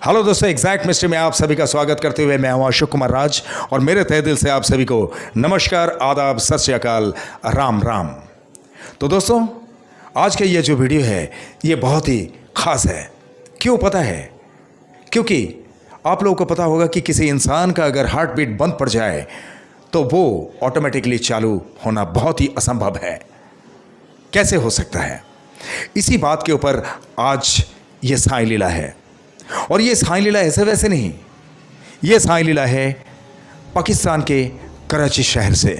Hello दोस्तों, exact mystery में आप सभी का स्वागत करते हुए मैं हूं अशोक कुमार राज और मेरे तहे दिल से आप सभी को नमस्कार, आदाब, सत श्री अकाल, राम राम। तो दोस्तों, आज का ये जो वीडियो है ये बहुत ही खास है। क्यों पता है? क्योंकि आप लोगों को पता होगा कि किसी इंसान का अगर हार्ट बीट बंद पड़ जाए तो वो ऑटोमेटिकली चालू होना बहुत ही असंभव है। कैसे हो सकता है? इसी बात के ऊपर आज ये साईं लीला है। और ये साईं लीला ऐसे वैसे नहीं, ये साईं लीला है पाकिस्तान के कराची शहर से।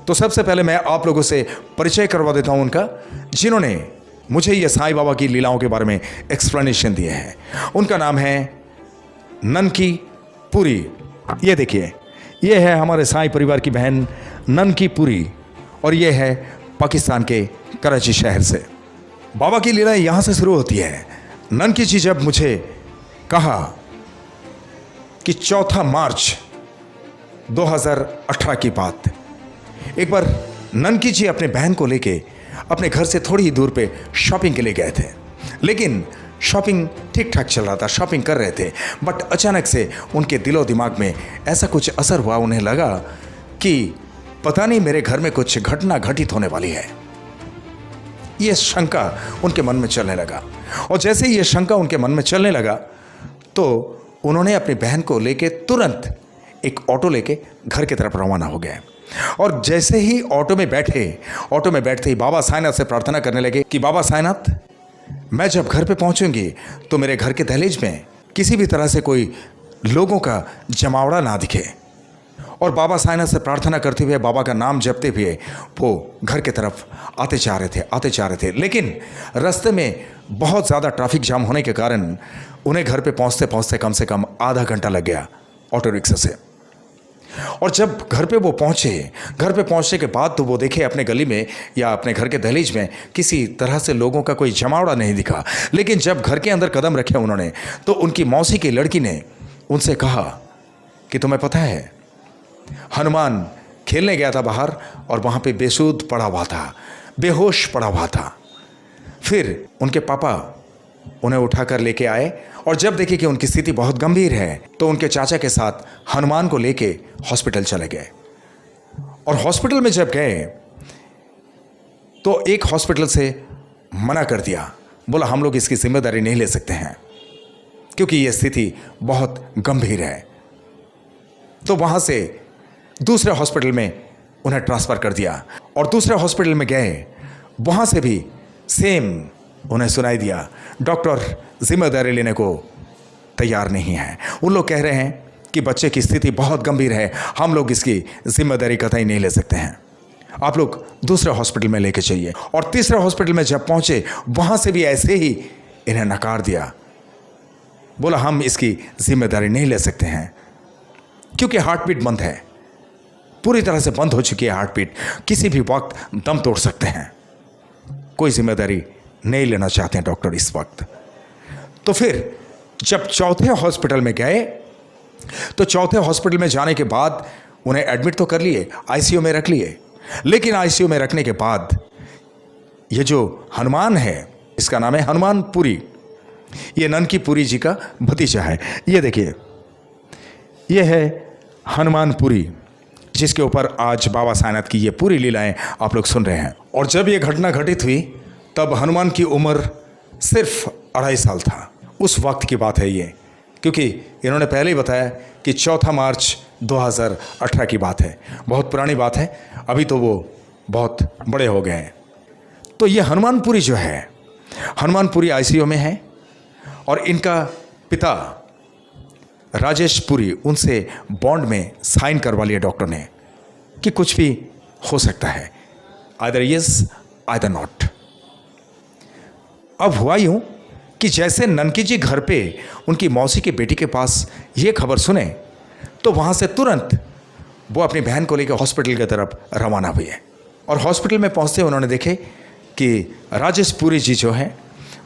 तो सबसे पहले मैं आप लोगों से परिचय करवा देता हूं उनका, जिन्होंने मुझे ये साईं बाबा की लीलाओं के बारे में एक्सप्लेनेशन दिए हैं। उनका नाम है ननकी पुरी। ये देखिए, ये है हमारे साईं परिवार की बहन ननकी पुरी और ये है पाकिस्तान के कराची शहर से। बाबा की लीला यहाँ से शुरू होती है। ननकी जी जब मुझे कहा कि 4 मार्च 2018 की बात, एक बार ननकी जी अपने बहन को लेके अपने घर से थोड़ी ही दूर पे शॉपिंग के लिए गए थे। लेकिन शॉपिंग ठीक ठाक चल रहा था, शॉपिंग कर रहे थे, बट अचानक से उनके दिलो दिमाग में ऐसा कुछ असर हुआ, उन्हें लगा कि पता नहीं मेरे घर में कुछ घटना घटित होने वाली है। यह शंका उनके मन में चलने लगा और जैसे ही यह शंका उनके मन में चलने लगा तो उन्होंने अपनी बहन को लेके तुरंत एक ऑटो लेके घर की तरफ रवाना हो गए। और जैसे ही ऑटो में बैठते ही बाबा साईंनाथ से प्रार्थना करने लगे कि बाबा साईंनाथ, मैं जब घर पे पहुंचूंगी तो मेरे घर के दहलीज में किसी भी तरह से कोई लोगों का जमावड़ा ना दिखे। और बाबा साईंनाथ से प्रार्थना करते हुए, बाबा का नाम जपते हुए वो घर की तरफ आते जा रहे थे। लेकिन रास्ते में बहुत ज़्यादा ट्रैफिक जाम होने के कारण उन्हें घर पे पहुंचते पहुंचते कम से कम आधा घंटा लग गया ऑटो रिक्शा से। और जब घर पे वो पहुंचे, घर पे पहुंचने के बाद तो वो देखे अपने गली में या अपने घर के दहलीज में किसी तरह से लोगों का कोई जमावड़ा नहीं दिखा। लेकिन जब घर के अंदर कदम रखे उन्होंने तो उनकी मौसी की लड़की ने उनसे कहा कि तुम्हें पता है, हनुमान खेलने गया था बाहर और वहाँ पे बेसुध पड़ा हुआ था, बेहोश पड़ा हुआ था। फिर उनके पापा उन्हें उठाकर लेके आए और जब देखे कि उनकी स्थिति बहुत गंभीर है तो उनके चाचा के साथ हनुमान को लेके हॉस्पिटल चले गए। और हॉस्पिटल में जब गए तो एक हॉस्पिटल से मना कर दिया, बोला हम लोग इसकी जिम्मेदारी नहीं ले सकते हैं क्योंकि यह स्थिति बहुत गंभीर है। तो वहाँ से दूसरे हॉस्पिटल में उन्हें ट्रांसफ़र कर दिया और दूसरे हॉस्पिटल में गए, वहाँ से भी सेम उन्हें सुनाई दिया, डॉक्टर जिम्मेदारी लेने को तैयार नहीं है। उन लोग कह रहे हैं कि बच्चे की स्थिति बहुत गंभीर है, हम लोग इसकी जिम्मेदारी कतई नहीं ले सकते हैं, आप लोग दूसरे हॉस्पिटल में लेके जाइए। और तीसरे हॉस्पिटल में जब पहुँचे वहाँ से भी ऐसे ही इन्हें नकार दिया, बोला हम इसकी जिम्मेदारी नहीं ले सकते हैं क्योंकि हार्ट बीट बंद है, पूरी तरह से बंद हो चुकी है हार्ट बीट, किसी भी वक्त दम तोड़ सकते हैं, कोई जिम्मेदारी नहीं लेना चाहते हैं डॉक्टर इस वक्त। तो फिर जब चौथे हॉस्पिटल में गए तो चौथे हॉस्पिटल में जाने के बाद उन्हें एडमिट तो कर लिए, आईसीयू में रख लिए। लेकिन आईसीयू में रखने के बाद ये जो हनुमान है, इसका नाम है हनुमान पुरी, ये ननकी पुरी जी का भतीजा है। ये देखिए, ये है हनुमान पुरी जिसके ऊपर आज बाबा साईंनाथ की ये पूरी लीलाएं आप लोग सुन रहे हैं। और जब ये घटना घटित हुई तब हनुमान की उम्र सिर्फ 2.5 साल था। उस वक्त की बात है ये, क्योंकि इन्होंने पहले ही बताया कि 4 मार्च 2018 की बात है, बहुत पुरानी बात है, अभी तो वो बहुत बड़े हो गए हैं। तो ये हनुमानपुरी जो है, हनुमानपुरी आईसीयू में है और इनका पिता राजेश पुरी, उनसे बॉन्ड में साइन करवा लिया डॉक्टर ने कि कुछ भी हो सकता है, आइदर यस आइदर नॉट। अब हुआ यूं कि जैसे ननकी जी घर पे उनकी मौसी की बेटी के पास ये खबर सुने तो वहाँ से तुरंत वो अपनी बहन को लेकर हॉस्पिटल की तरफ रवाना हुए। और हॉस्पिटल में पहुँचते उन्होंने देखे कि राजेश पुरी जी जो हैं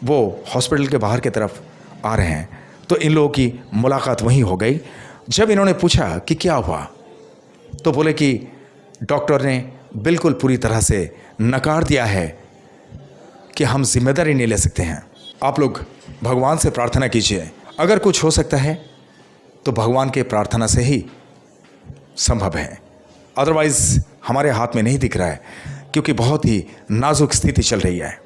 वो हॉस्पिटल के बाहर की तरफ आ रहे हैं। तो इन लोगों की मुलाकात वहीं हो गई। जब इन्होंने पूछा कि क्या हुआ तो बोले कि डॉक्टर ने बिल्कुल पूरी तरह से नकार दिया है कि हम जिम्मेदारी नहीं ले सकते हैं। आप लोग भगवान से प्रार्थना कीजिए, अगर कुछ हो सकता है तो भगवान के प्रार्थना से ही संभव है, अदरवाइज हमारे हाथ में नहीं दिख रहा है, क्योंकि बहुत ही नाजुक स्थिति चल रही है।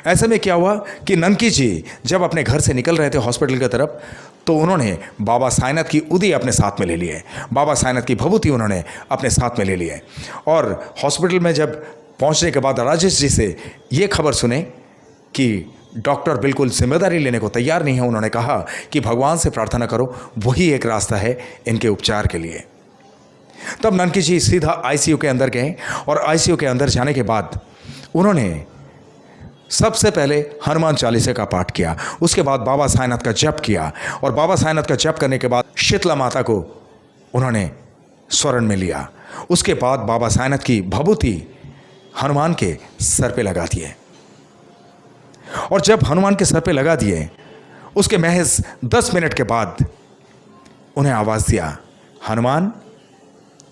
ऐसे में क्या हुआ कि ननकी जी जब अपने घर से निकल रहे थे हॉस्पिटल की तरफ, तो उन्होंने बाबा साईनाथ की उदी अपने साथ में ले लिए, बाबा साईनाथ की भभूति उन्होंने अपने साथ में ले लिए। और हॉस्पिटल में जब पहुंचने के बाद राजेश जी से ये खबर सुने कि डॉक्टर बिल्कुल जिम्मेदारी लेने को तैयार नहीं है, उन्होंने कहा कि भगवान से प्रार्थना करो, वही एक रास्ता है इनके उपचार के लिए। तब ननकी जी सीधा आईसीयू के अंदर गए और आईसीयू के अंदर जाने के बाद उन्होंने सबसे पहले हनुमान चालीसा का पाठ किया, उसके बाद बाबा साईनाथ का जप किया, और बाबा साईनाथ का जप करने के बाद शीतला माता को उन्होंने स्वरण में लिया। उसके बाद बाबा साईनाथ की भभूति हनुमान के सर पे लगा दिए, और जब हनुमान के सर पे लगा दिए उसके महज 10 मिनट के बाद उन्हें आवाज दिया, हनुमान।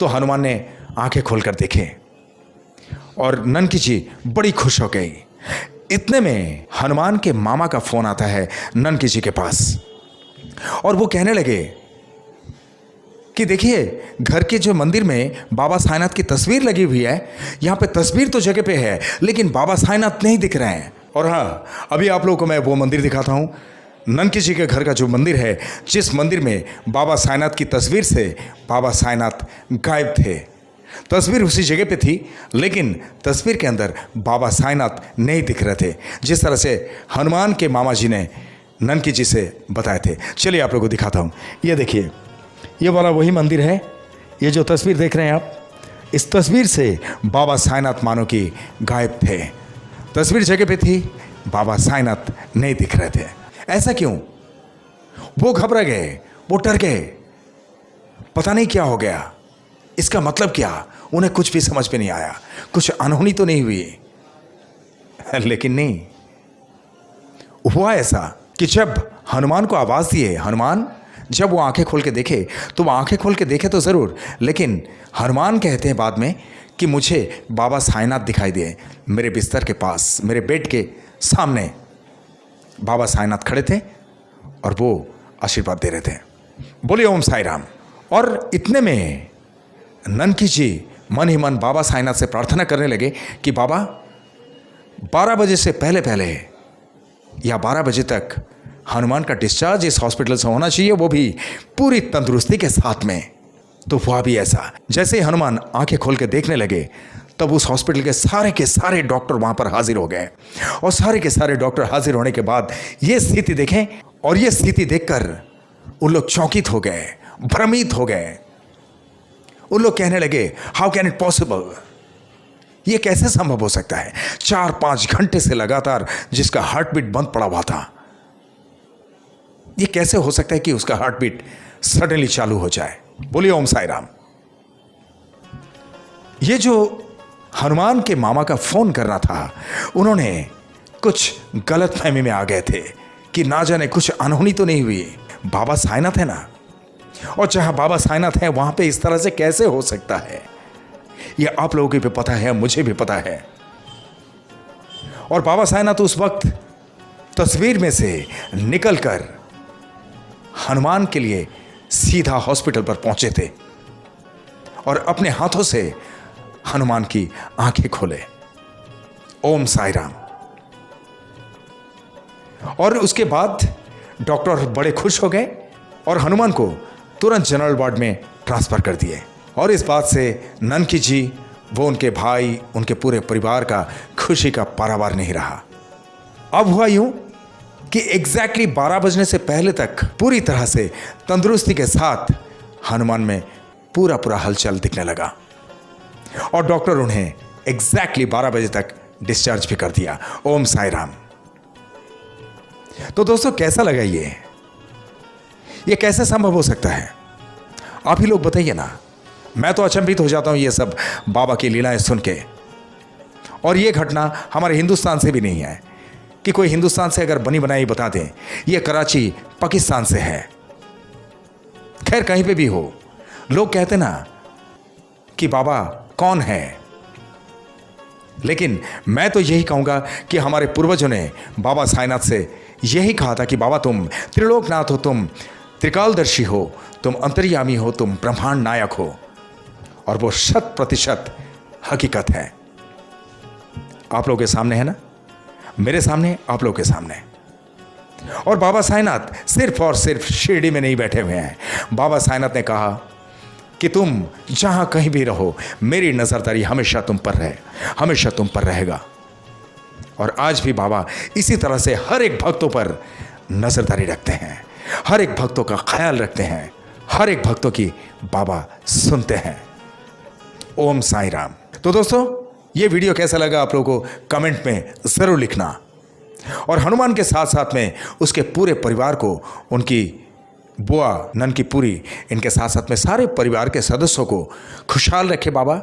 तो हनुमान ने आंखें खोलकर देखे और ननकी जी बड़ी खुश हो गई। इतने में हनुमान के मामा का फोन आता है ननकी जी के पास, और वो कहने लगे कि देखिए, घर के जो मंदिर में बाबा साईनाथ की तस्वीर लगी हुई है, यहाँ पे तस्वीर तो जगह पे है लेकिन बाबा साईनाथ नहीं दिख रहे हैं। और हाँ, अभी आप लोगों को मैं वो मंदिर दिखाता हूँ, ननकी जी के घर का जो मंदिर है, जिस मंदिर में बाबा साईनाथ की तस्वीर से बाबा साईनाथ गायब थे। तस्वीर उसी जगह पे थी लेकिन तस्वीर के अंदर बाबा साईनाथ नहीं दिख रहे थे, जिस तरह से हनुमान के मामा जी ने ननकी जी से बताए थे। चलिए आप लोगों को दिखाता हूँ। ये देखिए, ये वाला वही मंदिर है। ये जो तस्वीर देख रहे हैं आप, इस तस्वीर से बाबा साईनाथ मानो कि गायब थे। तस्वीर जगह पे थी, बाबा साईनाथ नहीं दिख रहे थे। ऐसा क्यों? वो घबरा गए, वो डर गए, पता नहीं क्या हो गया, इसका मतलब क्या? उन्हें कुछ भी समझ में नहीं आया। कुछ अनहोनी तो नहीं हुई? लेकिन नहीं, हुआ ऐसा कि जब हनुमान को आवाज दिए, हनुमान, जब वो आंखें खोल के देखे, तो वो आंखें खोल के देखे तो ज़रूर, लेकिन हनुमान कहते हैं बाद में कि मुझे बाबा साईनाथ दिखाई दिए। मेरे बिस्तर के पास, मेरे बेड के सामने बाबा साईनाथ खड़े थे और वो आशीर्वाद दे रहे थे। बोलिए ओम साई राम। और इतने में ननकी जी मन ही मन बाबा साईनाथ से प्रार्थना करने लगे कि बाबा, 12 बजे से पहले पहले या 12 बजे तक हनुमान का डिस्चार्ज इस हॉस्पिटल से होना चाहिए, वो भी पूरी तंदुरुस्ती के साथ में। तो हुआ भी ऐसा। जैसे ही हनुमान आंखें खोल के देखने लगे, तब उस हॉस्पिटल के सारे डॉक्टर वहां पर हाजिर हो गए, और सारे के सारे डॉक्टर हाजिर होने के बाद ये स्थिति देखें, और ये स्थिति देखकर उन लोग चौंकित हो गए, भ्रमित हो गए। उन लोग कहने लगे, हाउ कैन इट पॉसिबल? ये कैसे संभव हो सकता है? 4-5 घंटे से लगातार जिसका हार्ट बीट बंद पड़ा हुआ था, ये कैसे हो सकता है कि उसका हार्ट बीट सडनली चालू हो जाए? बोलिए ओम साई राम। ये जो हनुमान के मामा का फोन करना था, उन्होंने कुछ गलतफहमी में आ गए थे कि ना जाने कुछ अनहोनी तो नहीं हुई। बाबा साईनाथ है ना, और जहां बाबा साईनाथ है वहां पे इस तरह से कैसे हो सकता है? ये आप लोगों को भी पता है, मुझे भी पता है। और बाबा साईनाथ उस वक्त तस्वीर में से निकलकर हनुमान के लिए सीधा हॉस्पिटल पर पहुंचे थे और अपने हाथों से हनुमान की आंखें खोले। ओम साई राम। और उसके बाद डॉक्टर बड़े खुश हो गए और हनुमान को तुरंत जनरल वार्ड में ट्रांसफर कर दिए। और इस बात से ननकी जी, वो उनके भाई, उनके पूरे परिवार का खुशी का पारावार नहीं रहा। अब हुआ यूं कि एग्जैक्टली 12 बजने से पहले तक पूरी तरह से तंदुरुस्ती के साथ हनुमान में पूरा पूरा हलचल दिखने लगा, और डॉक्टर उन्हें एग्जैक्टली 12 बजे तक डिस्चार्ज भी कर दिया। ओम साई राम। तो दोस्तों, कैसा लगा ये कैसे संभव हो सकता है? आप ही लोग बताइए ना। मैं तो अचंभित हो जाता हूं ये सब बाबा की लीलाएं सुन के। और ये घटना हमारे हिंदुस्तान से भी नहीं है कि कोई हिंदुस्तान से अगर बनी बनाई बता दें। ये कराची पाकिस्तान से है। खैर, कहीं पे भी हो, लोग कहते ना कि बाबा कौन है, लेकिन मैं तो यही कहूंगा कि हमारे पूर्वजों ने बाबा साईनाथ से यही कहा था कि बाबा तुम त्रिलोकनाथ हो, तुम त्रिकालदर्शी हो, तुम अंतर्यामी हो, तुम ब्रह्मांड नायक हो। और वो 100% हकीकत है। आप लोगों के सामने है ना, मेरे सामने, आप लोगों के सामने। और बाबा साईनाथ सिर्फ और सिर्फ शिरडी में नहीं बैठे हुए हैं। बाबा साईनाथ ने कहा कि तुम जहां कहीं भी रहो, मेरी नजरदारी हमेशा तुम पर रहे, हमेशा तुम पर रहेगा। और आज भी बाबा इसी तरह से हर एक भक्तों पर नजरदारी रखते हैं, हर एक भक्तों का ख्याल रखते हैं, हर एक भक्तों की बाबा सुनते हैं। ओम साईं राम। तो दोस्तों, ये वीडियो कैसा लगा आप लोगों को कमेंट में जरूर लिखना। और हनुमान के साथ साथ में उसके पूरे परिवार को, उनकी बुआ ननकीपुरी, इनके साथ साथ में सारे परिवार के सदस्यों को खुशहाल रखे बाबा।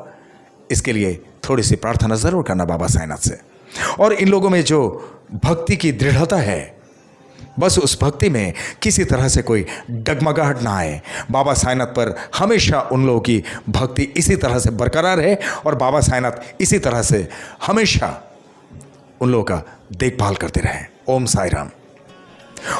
इसके लिए थोड़ी सी प्रार्थना जरूर करना बाबा साईनाथ से। और इन लोगों में जो भक्ति की दृढ़ता है, बस उस भक्ति में किसी तरह से कोई डगमगाहट ना आए। बाबा साईनाथ पर हमेशा उन लोगों की भक्ति इसी तरह से बरकरार है और बाबा साईनाथ इसी तरह से हमेशा उन लोगों का देखभाल करते रहें। ओम साई राम।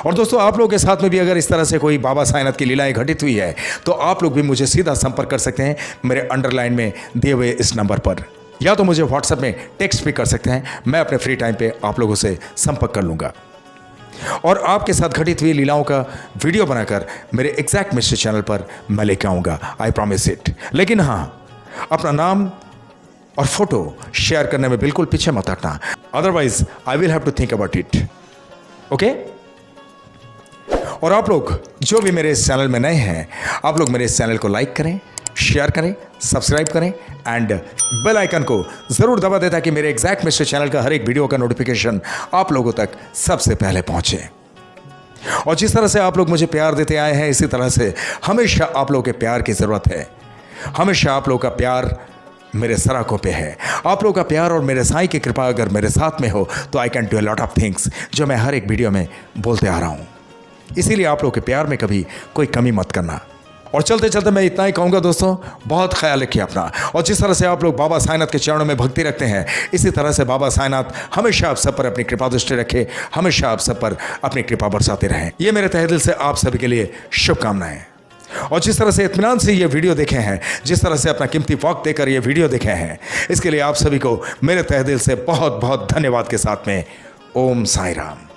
और दोस्तों, आप लोगों के साथ में भी अगर इस तरह से कोई बाबा साईनाथ की लीलाएं घटित हुई है तो आप लोग भी मुझे सीधा संपर्क कर सकते हैं मेरे अंडरलाइन में दिए हुए इस नंबर पर, या तो मुझे व्हाट्सएप में टेक्स्ट भी कर सकते हैं। मैं अपने फ्री टाइम पे आप लोगों से संपर्क कर लूँगा और आपके साथ घटित हुई लीलाओं का वीडियो बनाकर मेरे एग्जैक्ट मिस्टर चैनल पर मैं लेके आऊँगा, आई प्रॉमिस इट। लेकिन हाँ, अपना नाम और फोटो शेयर करने में बिल्कुल पीछे मत हटना, otherwise I will have to think about it. Okay? और आप लोग जो भी मेरे इस चैनल में नए हैं, आप लोग मेरे इस चैनल को लाइक करें, शेयर करें, सब्सक्राइब करें एंड बेल आइकन को जरूर दबा दें ताकि मेरे एग्जैक्ट मिस्टर चैनल का हर एक वीडियो का नोटिफिकेशन आप लोगों तक सबसे पहले पहुंचे। और जिस तरह से आप लोग मुझे प्यार देते आए हैं, इसी तरह से हमेशा आप लोगों के प्यार की जरूरत है। हमेशा आप लोगों का प्यार मेरे सराखों पे है। आप लोगों का प्यार और मेरे साईं की कृपा अगर मेरे साथ में हो तो I can do a lot of things, जो मैं हर एक वीडियो में बोलते आ रहा हूँ। इसीलिए आप लोगों के प्यार में कभी कोई कमी मत करना। और चलते चलते मैं इतना ही कहूँगा दोस्तों, बहुत ख्याल रखिए अपना। और जिस तरह से आप लोग बाबा साईनाथ के चरणों में भक्ति रखते हैं, इसी तरह से बाबा साईनाथ हमेशा आप सब पर अपनी कृपा दृष्टि रखे, हमेशा आप सब पर अपनी कृपा बरसाते रहें। ये मेरे तहे दिल से आप सभी के लिए शुभकामनाएं। और जिस तरह से इत्मीनान से ये वीडियो देखे हैं, जिस तरह से अपना कीमती वक्त देकर ये वीडियो देखे हैं, इसके लिए आप सभी को मेरे तहे दिल से बहुत बहुत धन्यवाद के साथ में ओम साई राम।